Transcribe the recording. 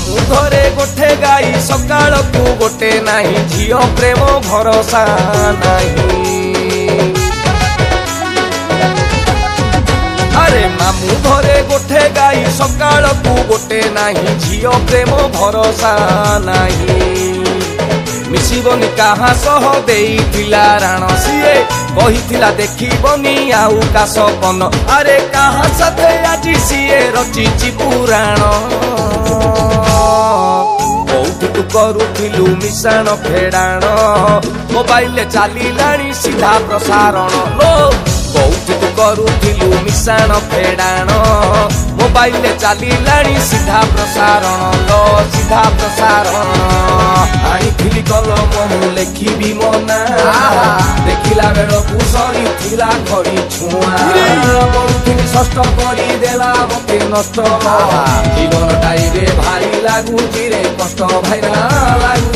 मामू घरे गोटे गाई सकाल को गोटे नाही झियो प्रेम भरोसा नहीं। अरे मामू घरे गोटे गाई सकाल को गोटे नाही झियो प्रेम भरोसा नहीं। मिसिबनी कहा सह देइथिला राण सीए कहिथिला देखिबनी आउ का सपन अरे कहा साथे आजी सीए रचिची पुराण। कोउठी तू करुथिलु मिशाण फेडाण मोबाइल चलिलाणी सीधा प्रसारण लो। कोउठी तू करुथिलु मिशाण फेडाण मोबाइल चलिलाणी सीधा प्रसारण लो सीधा प्रसारण। आनिथिली कलम मु लेखिबी मो ना देखिला बेलकु सरीथिला खड़ी छुआ पढुथिली षष्ठ करी देला मते नष्ट जीवन टाइरे भारी लागुची रे कष्ट भाइरा लागु।